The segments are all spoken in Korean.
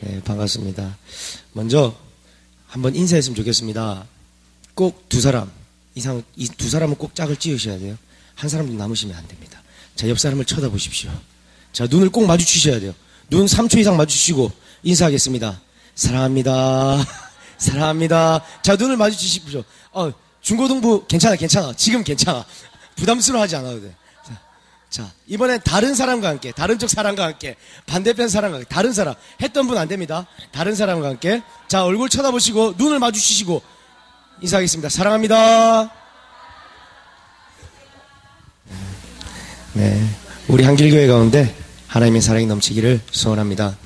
네, 반갑습니다. 먼저 한번 인사했으면 좋겠습니다. 꼭 두 사람 이상, 이 두 사람은 꼭 짝을 찌으셔야 돼요. 한 사람도 남으시면 안 됩니다. 자, 옆 사람을 쳐다보십시오. 자, 눈을 꼭 마주치셔야 돼요. 눈 3초 이상 마주치시고 인사하겠습니다. 사랑합니다. 사랑합니다. 자, 눈을 마주치십시오. 중고등부 괜찮아. 지금 괜찮아. 부담스러워하지 않아도 돼. 자, 이번엔 다른 사람과 함께, 다른 쪽 사람과 함께, 반대편 사람과 함께, 다른 사람, 했던 분 안 됩니다. 다른 사람과 함께. 자, 얼굴 쳐다보시고, 눈을 마주치시고, 인사하겠습니다. 사랑합니다. 네. 우리 한길교회 가운데 하나님의 사랑이 넘치기를 소원합니다.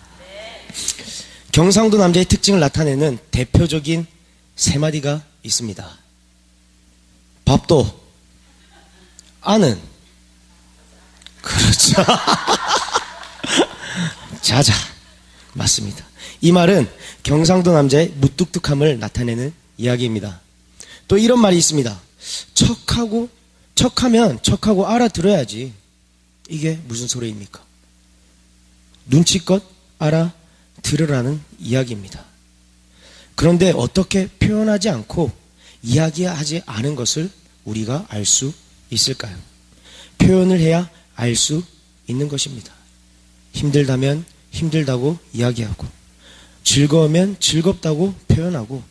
경상도 남자의 특징을 나타내는 대표적인 세 마디가 있습니다. 밥도, 아는, 그렇죠. 자자. 맞습니다. 이 말은 경상도 남자의 무뚝뚝함을 나타내는 이야기입니다. 또 이런 말이 있습니다. 척하면 알아들어야지. 이게 무슨 소리입니까? 눈치껏 알아들으라는 이야기입니다. 그런데 어떻게 표현하지 않고 이야기하지 않은 것을 우리가 알 수 있을까요? 표현을 해야 알 수 있는 것입니다. 힘들다면 힘들다고 이야기하고, 즐거우면 즐겁다고 표현하고,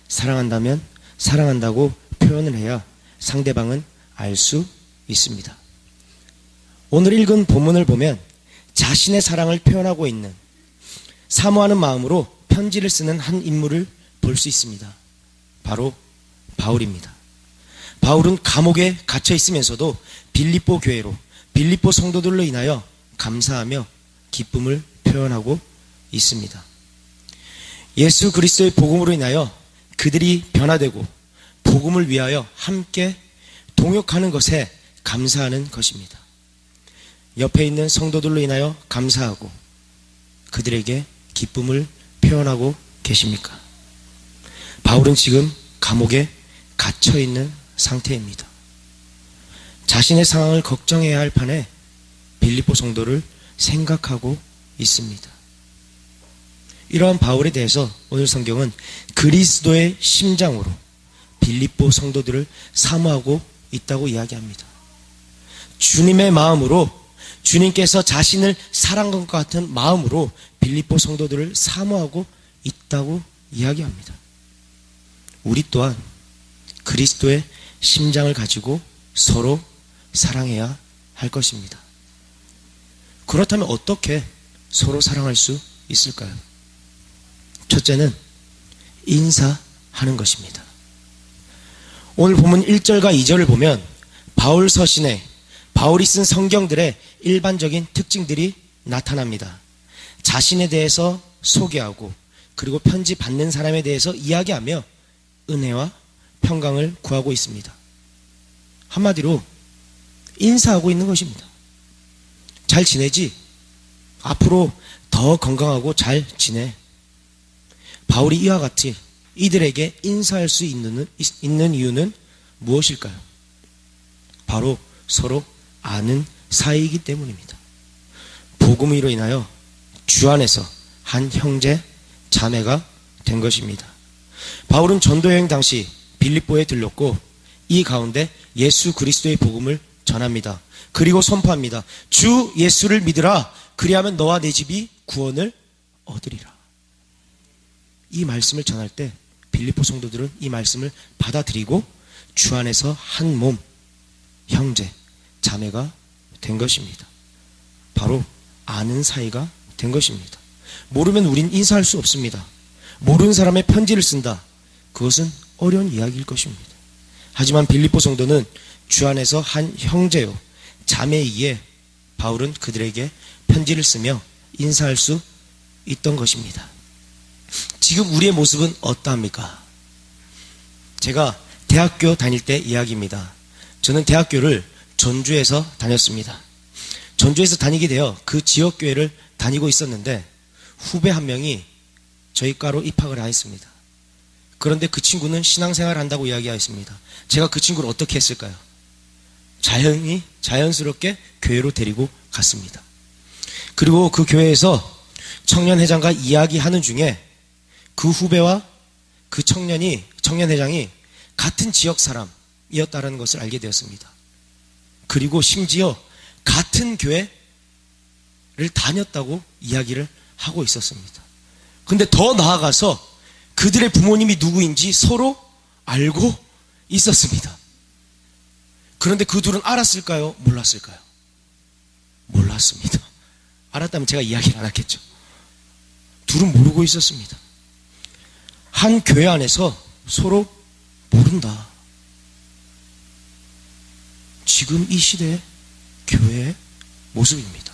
사랑한다면 사랑한다고 표현을 해야 상대방은 알 수 있습니다. 오늘 읽은 본문을 보면 자신의 사랑을 표현하고 있는, 사모하는 마음으로 편지를 쓰는 한 인물을 볼 수 있습니다. 바로 바울입니다. 바울은 감옥에 갇혀 있으면서도 빌립보 교회로, 빌립보 성도들로 인하여 감사하며 기쁨을 표현하고 있습니다. 예수 그리스도의 복음으로 인하여 그들이 변화되고 복음을 위하여 함께 동역하는 것에 감사하는 것입니다. 옆에 있는 성도들로 인하여 감사하고 그들에게 기쁨을 표현하고 계십니까? 바울은 지금 감옥에 갇혀 있는 상태입니다. 자신의 상황을 걱정해야 할 판에 빌립보 성도를 생각하고 있습니다. 이러한 바울에 대해서 오늘 성경은 그리스도의 심장으로 빌립보 성도들을 사모하고 있다고 이야기합니다. 주님의 마음으로, 주님께서 자신을 사랑한 것 같은 마음으로 빌립보 성도들을 사모하고 있다고 이야기합니다. 우리 또한 그리스도의 심장을 가지고 서로 사랑해야 할 것입니다. 그렇다면 어떻게 서로 사랑할 수 있을까요? 첫째는 인사하는 것입니다. 오늘 본문 1절과 2절을 보면 바울 서신에 바울이 쓴 성경들의 일반적인 특징들이 나타납니다. 자신에 대해서 소개하고 그리고 편지 받는 사람에 대해서 이야기하며 은혜와 평강을 구하고 있습니다. 한마디로 인사하고 있는 것입니다. 잘 지내지? 앞으로 더 건강하고 잘 지내. 바울이 이와 같이 이들에게 인사할 수 있는 이유는 무엇일까요? 바로 서로 아는 사이이기 때문입니다. 복음으로 인하여 주 안에서 한 형제, 자매가 된 것입니다. 바울은 전도여행 당시 빌립보에 들렀고 이 가운데 예수 그리스도의 복음을 전합니다. 그리고 선포합니다. 주 예수를 믿으라. 그리하면 너와 내 집이 구원을 얻으리라. 이 말씀을 전할 때 빌립보 성도들은 이 말씀을 받아들이고 주 안에서 한 몸, 형제, 자매가 된 것입니다. 바로 아는 사이가 된 것입니다. 모르면 우린 인사할 수 없습니다. 모르는 사람의 편지를 쓴다. 그것은 어려운 이야기일 것입니다. 하지만 빌립보 성도는 주 안에서 한 형제요, 자매이기에 바울은 그들에게 편지를 쓰며 인사할 수 있던 것입니다. 지금 우리의 모습은 어떠합니까? 제가 대학교 다닐 때 이야기입니다. 저는 대학교를 전주에서 다녔습니다. 전주에서 다니게 되어 그 지역교회를 다니고 있었는데 후배 한 명이 저희 과로 입학을 하였습니다. 그런데 그 친구는 신앙생활을 한다고 이야기하였습니다. 제가 그 친구를 어떻게 했을까요? 자연스럽게 교회로 데리고 갔습니다. 그리고 그 교회에서 청년회장과 이야기하는 중에 그 후배와 그 청년회장이 같은 지역 사람이었다는 것을 알게 되었습니다. 그리고 심지어 같은 교회를 다녔다고 이야기를 하고 있었습니다. 근데 더 나아가서 그들의 부모님이 누구인지 서로 알고 있었습니다. 그런데 그 둘은 알았을까요? 몰랐을까요? 몰랐습니다. 알았다면 제가 이야기를 안 했겠죠. 둘은 모르고 있었습니다. 한 교회 안에서 서로 모른다. 지금 이 시대의 교회의 모습입니다.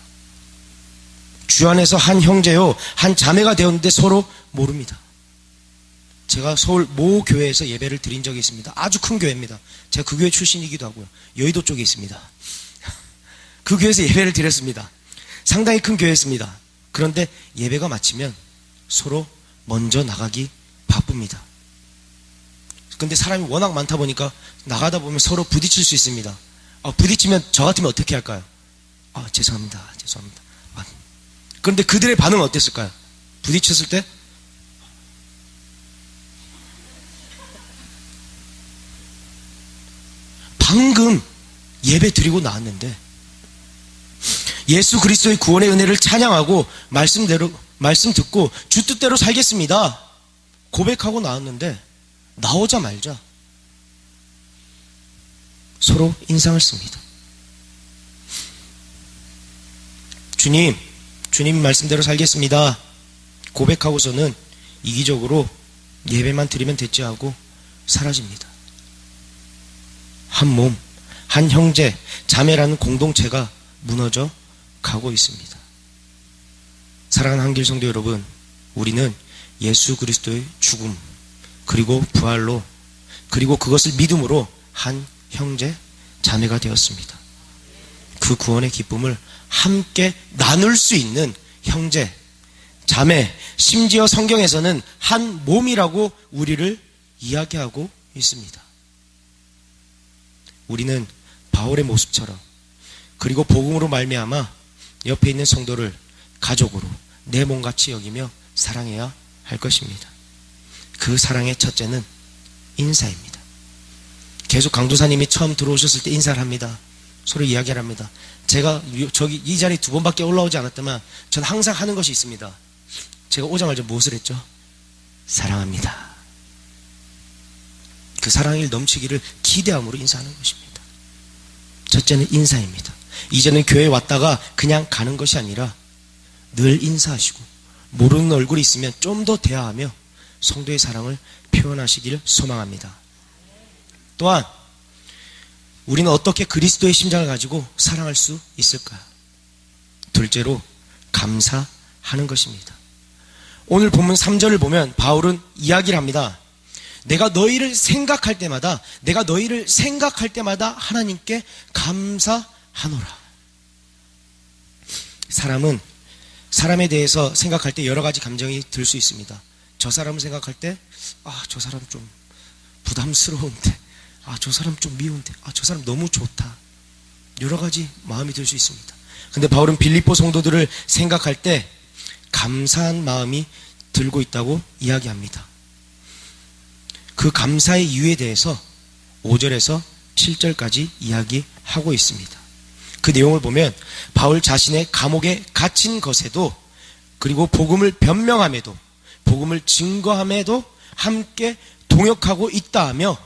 주 안에서 한 형제요, 한 자매가 되었는데 서로 모릅니다. 제가 서울 모 교회에서 예배를 드린 적이 있습니다. 아주 큰 교회입니다. 제가 그 교회 출신이기도 하고요. 여의도 쪽에 있습니다. 그 교회에서 예배를 드렸습니다. 상당히 큰 교회였습니다. 그런데 예배가 마치면 서로 먼저 나가기 바쁩니다. 근데 사람이 워낙 많다 보니까 나가다 보면 서로 부딪힐 수 있습니다. 부딪히면 저 같으면 어떻게 할까요? 죄송합니다. 그런데 그들의 반응은 어땠을까요? 부딪혔을 때 방금 예배 드리고 나왔는데 예수 그리스도의 구원의 은혜를 찬양하고 말씀 듣고 주 뜻대로 살겠습니다 고백하고 나왔는데 나오자마자 서로 인상을 씁니다. 주님 말씀대로 살겠습니다 고백하고서는 이기적으로 예배만 드리면 됐지 하고 사라집니다. 한 몸, 한 형제, 자매라는 공동체가 무너져 가고 있습니다. 사랑하는 한길 성도 여러분, 우리는 예수 그리스도의 죽음 그리고 부활로 그리고 그것을 믿음으로 한 형제, 자매가 되었습니다. 그 구원의 기쁨을 함께 나눌 수 있는 형제, 자매, 심지어 성경에서는 한 몸이라고 우리를 이야기하고 있습니다. 우리는 바울의 모습처럼 그리고 복음으로 말미암아 옆에 있는 성도를 가족으로 내 몸같이 여기며 사랑해야 할 것입니다. 그 사랑의 첫째는 인사입니다. 계속 강도사님이 처음 들어오셨을 때 인사를 합니다. 서로 이야기를 합니다. 제가 이 자리 2번밖에 올라오지 않았지만 전 항상 하는 것이 있습니다. 제가 오자마자 무엇을 했죠? 사랑합니다. 그 사랑이 넘치기를 기대함으로 인사하는 것입니다. 첫째는 인사입니다. 이제는 교회에 왔다가 그냥 가는 것이 아니라 늘 인사하시고 모르는 얼굴이 있으면 좀 더 대화하며 성도의 사랑을 표현하시기를 소망합니다. 또한 우리는 어떻게 그리스도의 심장을 가지고 사랑할 수 있을까요? 둘째로 감사하는 것입니다. 오늘 본문 3절을 보면 바울은 이야기를 합니다. 내가 너희를 생각할 때마다 하나님께 감사하노라. 사람은 사람에 대해서 생각할 때 여러 가지 감정이 들 수 있습니다. 저 사람을 생각할 때 저 사람 좀 부담스러운데, 저 사람 좀 미운데, 저 사람 너무 좋다, 여러 가지 마음이 들 수 있습니다. 근데 바울은 빌립보 성도들을 생각할 때 감사한 마음이 들고 있다고 이야기합니다. 그 감사의 이유에 대해서 5절에서 7절까지 이야기하고 있습니다. 그 내용을 보면 바울 자신의 감옥에 갇힌 것에도 그리고 복음을 변명함에도 복음을 증거함에도 함께 동역하고 있다 하며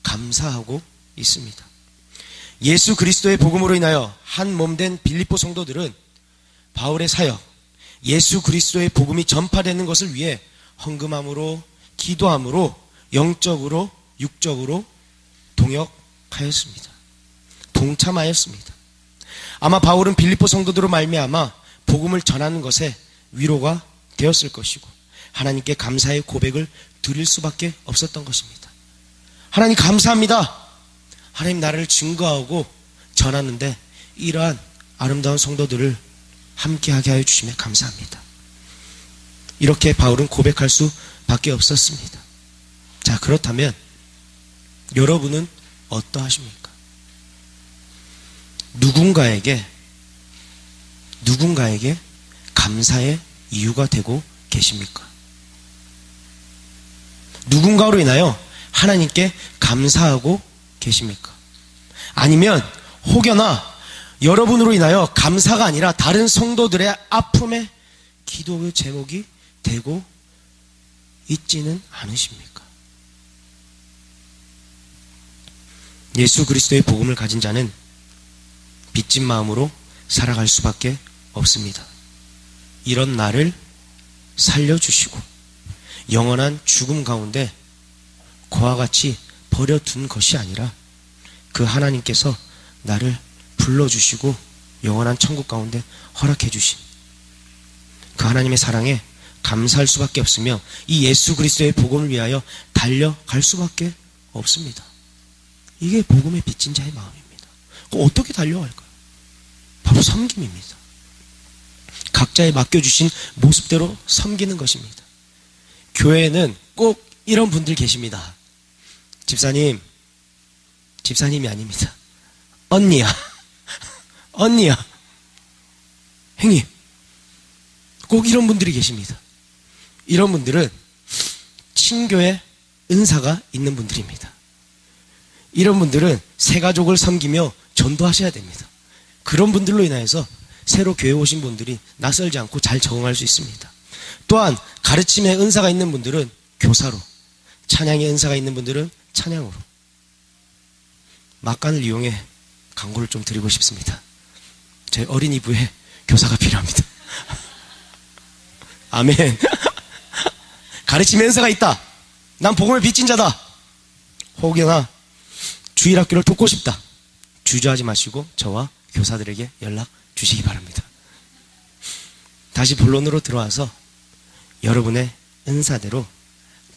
감사하고 있습니다. 예수 그리스도의 복음으로 인하여 한 몸된 빌립보 성도들은 바울의 사역, 예수 그리스도의 복음이 전파되는 것을 위해 헌금함으로, 기도함으로, 영적으로, 육적으로 동역하였습니다. 동참하였습니다. 아마 바울은 빌립보 성도들로 말미암아 복음을 전하는 것에 위로가 되었을 것이고 하나님께 감사의 고백을 드릴 수밖에 없었던 것입니다. 하나님 감사합니다. 하나님 나를 증거하고 전하는데 이러한 아름다운 성도들을 함께하게 하여 주시며 감사합니다. 이렇게 바울은 고백할 수밖에 없었습니다. 자, 그렇다면 여러분은 어떠하십니까? 누군가에게 감사의 이유가 되고 계십니까? 누군가로 인하여 하나님께 감사하고 계십니까? 아니면 혹여나 여러분으로 인하여 감사가 아니라 다른 성도들의 아픔에 기도의 제목이 되고 있지는 않으십니까? 예수 그리스도의 복음을 가진 자는 빚진 마음으로 살아갈 수밖에 없습니다. 이런 나를 살려주시고 영원한 죽음 가운데 그와 같이 버려둔 것이 아니라 그 하나님께서 나를 불러주시고 영원한 천국 가운데 허락해 주신 그 하나님의 사랑에 감사할 수밖에 없으며 이 예수 그리스도의 복음을 위하여 달려갈 수밖에 없습니다. 이게 복음의 빚진 자의 마음입니다. 어떻게 달려갈까요? 바로 섬김입니다. 각자의 맡겨주신 모습대로 섬기는 것입니다. 교회에는 꼭 이런 분들 계십니다. 집사님이 아닙니다. 언니야, 형님, 꼭 이런 분들이 계십니다. 이런 분들은 친교의 은사가 있는 분들입니다. 이런 분들은 새 가족을 섬기며 전도하셔야 됩니다. 그런 분들로 인하여서 새로 교회 오신 분들이 낯설지 않고 잘 적응할 수 있습니다. 또한 가르침의 은사가 있는 분들은 교사로, 찬양의 은사가 있는 분들은 찬양으로. 막간을 이용해 광고를 좀 드리고 싶습니다. 제 어린이부에 교사가 필요합니다. 아멘. 가르침의 은사가 있다. 난 복음을 빚진 자다. 혹여나 주일학교를 돕고 싶다. 주저하지 마시고 저와 교사들에게 연락 주시기 바랍니다. 다시 본론으로 들어와서 여러분의 은사대로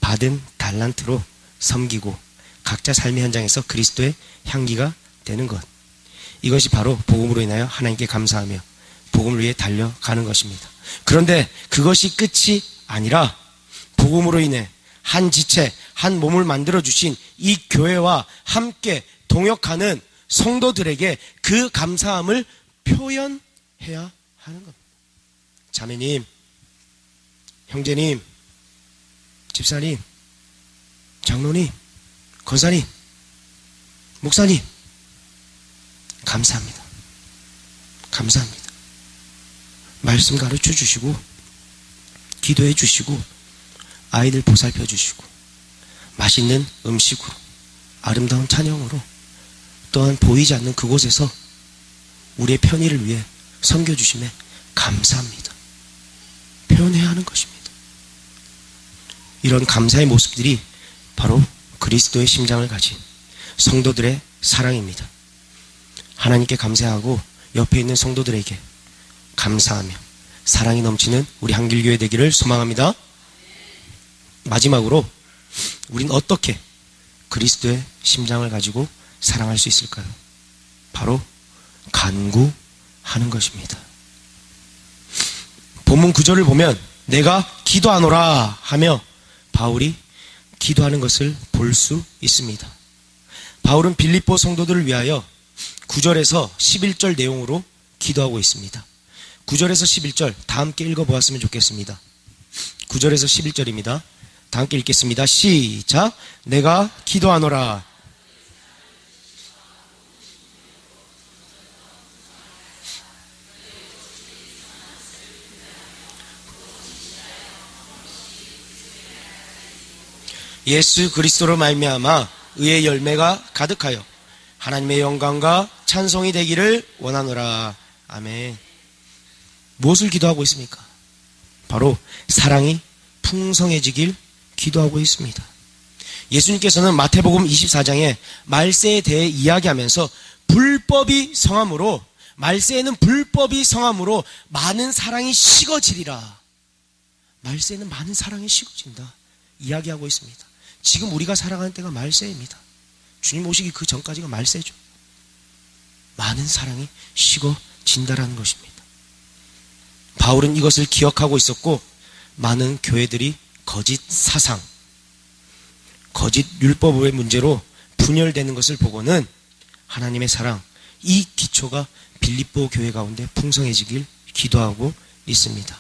받은 달란트로 섬기고 각자 삶의 현장에서 그리스도의 향기가 되는 것, 이것이 바로 복음으로 인하여 하나님께 감사하며 복음을 위해 달려가는 것입니다. 그런데 그것이 끝이 아니라 복음으로 인해 한 지체, 한 몸을 만들어주신 이 교회와 함께 동역하는 성도들에게 그 감사함을 표현해야 하는 겁니다. 자매님, 형제님, 집사님, 장로님, 권사님, 목사님, 감사합니다. 감사합니다. 말씀 가르쳐 주시고 기도해 주시고 아이들 보살펴 주시고 맛있는 음식으로 아름다운 찬양으로 또한 보이지 않는 그곳에서 우리의 편의를 위해 섬겨주심에 감사합니다. 표현해야 하는 것입니다. 이런 감사의 모습들이 바로 그리스도의 심장을 가진 성도들의 사랑입니다. 하나님께 감사하고 옆에 있는 성도들에게 감사하며 사랑이 넘치는 우리 한길교회 되기를 소망합니다. 마지막으로 우린 어떻게 그리스도의 심장을 가지고 사랑할 수 있을까요? 바로 간구하는 것입니다. 본문 9절을 보면 내가 기도하노라 하며 바울이 기도하는 것을 볼 수 있습니다. 바울은 빌립보 성도들을 위하여 9절에서 11절 내용으로 기도하고 있습니다. 9절에서 11절 다 함께 읽어보았으면 좋겠습니다. 9절에서 11절입니다. 다 함께 읽겠습니다. 시작. 내가 기도하노라. 예수 그리스도로 말미암아 의의 열매가 가득하여 하나님의 영광과 찬송이 되기를 원하노라. 아멘. 무엇을 기도하고 있습니까? 바로 사랑이 풍성해지길 기도하고 있습니다. 예수님께서는 마태복음 24장에 말세에 대해 이야기하면서 불법이 성함으로, 말세에는 불법이 성함으로 많은 사랑이 식어지리라. 말세에는 많은 사랑이 식어진다 이야기하고 있습니다. 지금 우리가 살아가는 때가 말세입니다. 주님 오시기 그 전까지가 말세죠. 많은 사랑이 식어진다라는 것입니다. 바울은 이것을 기억하고 있었고 많은 교회들이 거짓 사상, 거짓 율법의 문제로 분열되는 것을 보고는 하나님의 사랑, 이 기초가 빌립보 교회 가운데 풍성해지길 기도하고 있습니다.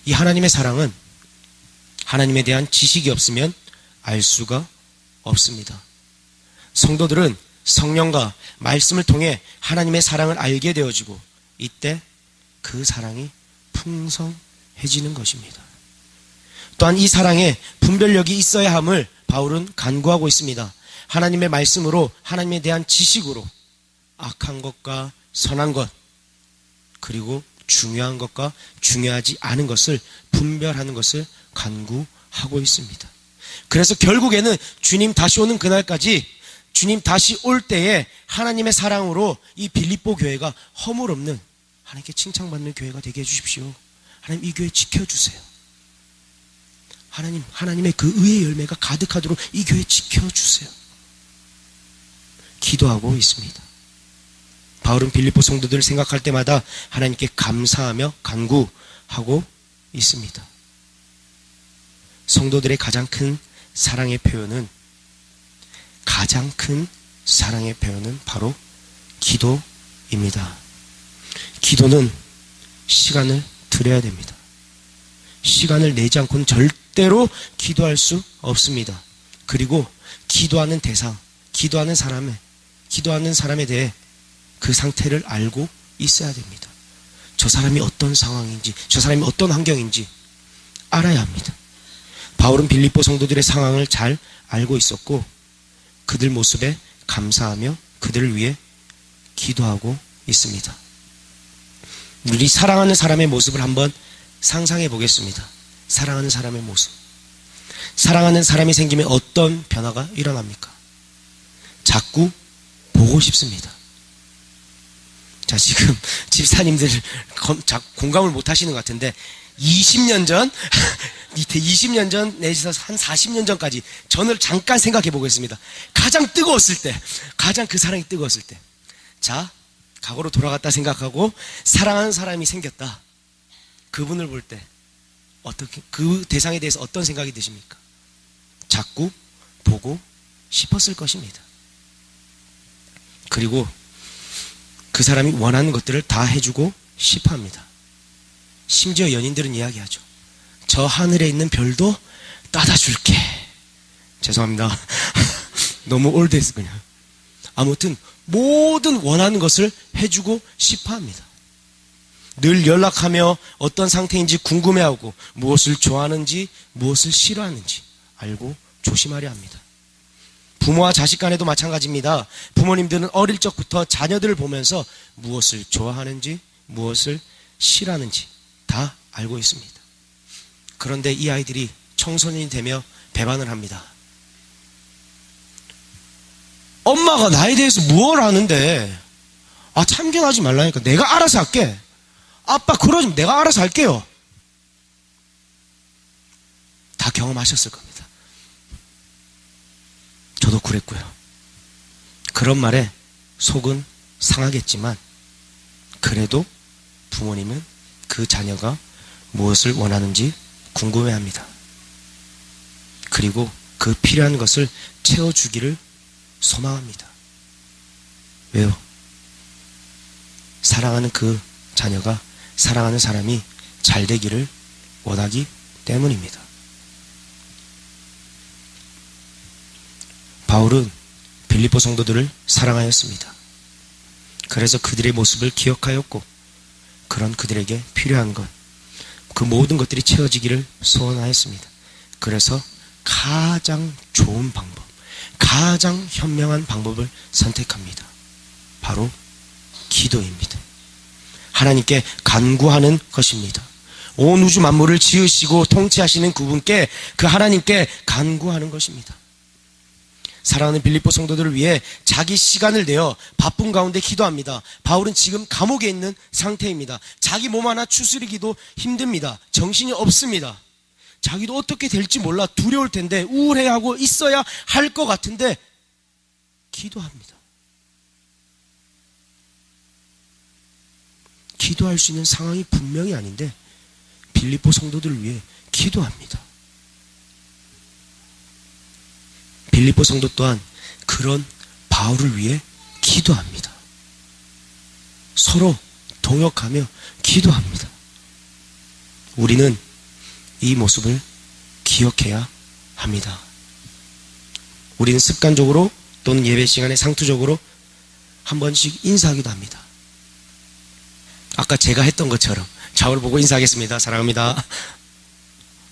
이 하나님의 사랑은 하나님에 대한 지식이 없으면 알 수가 없습니다. 성도들은 성령과 말씀을 통해 하나님의 사랑을 알게 되어지고 이때 그 사랑이 풍성해지는 것입니다. 또한 이 사랑에 분별력이 있어야 함을 바울은 간구하고 있습니다. 하나님의 말씀으로 하나님에 대한 지식으로 악한 것과 선한 것 그리고 중요한 것과 중요하지 않은 것을 분별하는 것을 간구하고 있습니다. 그래서 결국에는 주님 다시 오는 그날까지 주님 다시 올 때에 하나님의 사랑으로 이 빌립보 교회가 허물 없는 하나님께 칭찬받는 교회가 되게 해주십시오. 하나님 이 교회 지켜주세요. 하나님의 그 의의 열매가 가득하도록 이 교회 지켜주세요. 기도하고 있습니다. 바울은 빌립보 성도들을 생각할 때마다 하나님께 감사하며 간구하고 있습니다. 성도들의 가장 큰 사랑의 표현은 바로 기도입니다. 기도는 시간을 들여야 됩니다. 시간을 내지 않고는 절대로 기도할 수 없습니다. 그리고 기도하는 대상, 기도하는 사람에 대해 그 상태를 알고 있어야 됩니다. 저 사람이 어떤 상황인지, 저 사람이 어떤 환경인지 알아야 합니다. 바울은 빌립보 성도들의 상황을 잘 알고 있었고 그들 모습에 감사하며 그들을 위해 기도하고 있습니다. 우리 사랑하는 사람의 모습을 한번 상상해 보겠습니다. 사랑하는 사람의 모습. 사랑하는 사람이 생기면 어떤 변화가 일어납니까? 자꾸 보고 싶습니다. 자, 지금 집사님들 공감을 못 하시는 것 같은데 20년 전 내지서 한 40년 전까지 전을 잠깐 생각해 보겠습니다. 가장 뜨거웠을 때, 가장 그 사랑이 뜨거웠을 때. 자, 과거로 돌아갔다 생각하고 사랑하는 사람이 생겼다. 그분을 볼 때 어떻게, 그 대상에 대해서 어떤 생각이 드십니까? 자꾸 보고 싶었을 것입니다. 그리고 그 사람이 원하는 것들을 다 해주고 싶어 합니다. 심지어 연인들은 이야기하죠. 저 하늘에 있는 별도 따다 줄게. 죄송합니다. 너무 올드했어 그냥. 아무튼 모든 원하는 것을 해주고 싶어 합니다. 늘 연락하며 어떤 상태인지 궁금해하고 무엇을 좋아하는지 무엇을 싫어하는지 알고 조심하려 합니다. 부모와 자식 간에도 마찬가지입니다. 부모님들은 어릴 적부터 자녀들을 보면서 무엇을 좋아하는지 무엇을 싫어하는지 다 알고 있습니다. 그런데 이 아이들이 청소년이 되며 배반을 합니다. 엄마가 나에 대해서 무엇을 아는데 참견하지 말라니까. 내가 알아서 할게. 아빠 그러지 마. 내가 알아서 할게요. 다 경험하셨을 겁니다. 저도 그랬고요. 그런 말에 속은 상하겠지만 그래도 부모님은 그 자녀가 무엇을 원하는지 궁금해합니다. 그리고 그 필요한 것을 채워주기를 소망합니다. 왜요? 사랑하는 그 자녀가 사랑하는 사람이 잘 되기를 원하기 때문입니다. 바울은 빌립보 성도들을 사랑하였습니다. 그래서 그들의 모습을 기억하였고 그런 그들에게 필요한 것, 그 모든 것들이 채워지기를 소원하였습니다. 그래서 가장 좋은 방법, 가장 현명한 방법을 선택합니다. 바로 기도입니다. 하나님께 간구하는 것입니다. 온 우주 만물을 지으시고 통치하시는 그분께, 그 하나님께 간구하는 것입니다. 사랑하는 빌립보 성도들을 위해 자기 시간을 내어 바쁜 가운데 기도합니다. 바울은 지금 감옥에 있는 상태입니다. 자기 몸 하나 추스리기도 힘듭니다. 정신이 없습니다. 자기도 어떻게 될지 몰라 두려울 텐데, 우울해하고 있어야 할 것 같은데 기도합니다. 기도할 수 있는 상황이 분명히 아닌데 빌립보 성도들을 위해 기도합니다. 빌립보 성도 또한 그런 바울을 위해 기도합니다. 서로 동역하며 기도합니다. 우리는 이 모습을 기억해야 합니다. 우리는 습관적으로 또는 예배 시간에 상투적으로 한 번씩 인사하기도 합니다. 아까 제가 했던 것처럼 좌우를 보고 인사하겠습니다. 사랑합니다.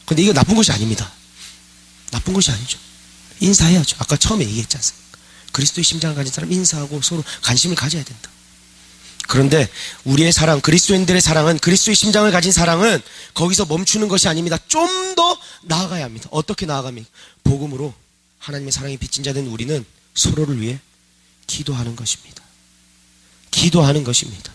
근데 이거 나쁜 것이 아닙니다. 나쁜 것이 아니죠. 인사해야죠. 아까 처음에 얘기했지 않습니까? 그리스도의 심장을 가진 사람 인사하고 서로 관심을 가져야 된다. 그런데 우리의 사랑, 그리스도인들의 사랑은, 그리스도의 심장을 가진 사랑은 거기서 멈추는 것이 아닙니다. 좀 더 나아가야 합니다. 어떻게 나아갑니까? 복음으로 하나님의 사랑이 빚진 자 된 우리는 서로를 위해 기도하는 것입니다. 기도하는 것입니다.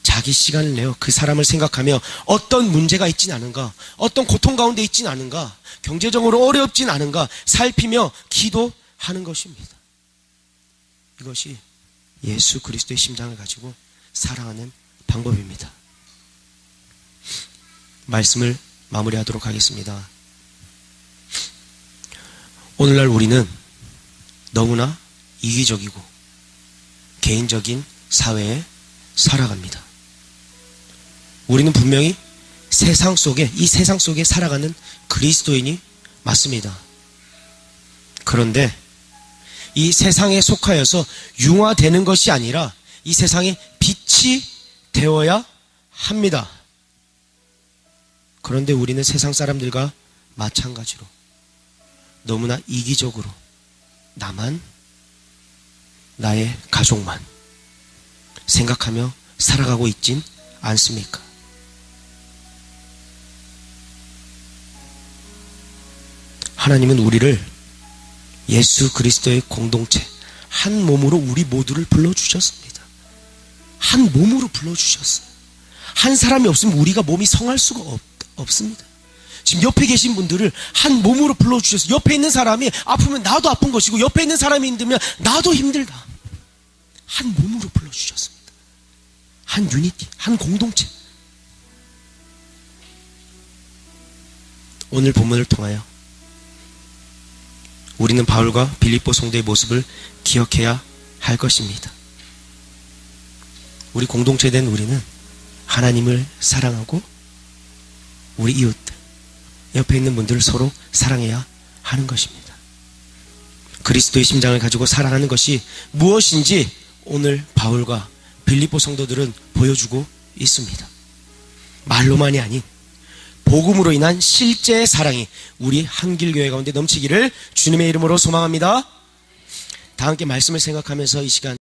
자기 시간을 내어 그 사람을 생각하며 어떤 문제가 있진 않은가, 어떤 고통 가운데 있진 않은가, 경제적으로 어렵진 않은가 살피며 기도하는 것입니다. 이것이 예수 그리스도의 심장을 가지고 사랑하는 방법입니다. 말씀을 마무리하도록 하겠습니다. 오늘날 우리는 너무나 이기적이고 개인적인 사회에 살아갑니다. 우리는 분명히 세상 속에, 이 세상 속에 살아가는 그리스도인이 맞습니다. 그런데 이 세상에 속하여서 융화되는 것이 아니라 이 세상에 빛이 되어야 합니다. 그런데 우리는 세상 사람들과 마찬가지로 너무나 이기적으로 나만, 나의 가족만 생각하며 살아가고 있진 않습니까? 하나님은 우리를 예수 그리스도의 공동체, 한 몸으로 우리 모두를 불러주셨습니다. 한 몸으로 불러주셨어요. 한 사람이 없으면 우리가 몸이 성할 수가 없습니다. 지금 옆에 계신 분들을 한 몸으로 불러주셨어요. 옆에 있는 사람이 아프면 나도 아픈 것이고 옆에 있는 사람이 힘들면 나도 힘들다. 한 몸으로 불러주셨습니다. 한 유니티, 한 공동체. 오늘 본문을 통하여 우리는 바울과 빌립보 성도의 모습을 기억해야 할 것입니다. 우리 공동체된 우리는 하나님을 사랑하고 우리 이웃들, 옆에 있는 분들을 서로 사랑해야 하는 것입니다. 그리스도의 심장을 가지고 사랑하는 것이 무엇인지 오늘 바울과 빌립보 성도들은 보여주고 있습니다. 말로만이 아닌 복음으로 인한 실제의 사랑이 우리 한길교회 가운데 넘치기를 주님의 이름으로 소망합니다. 다 함께 말씀을 생각하면서 이 시간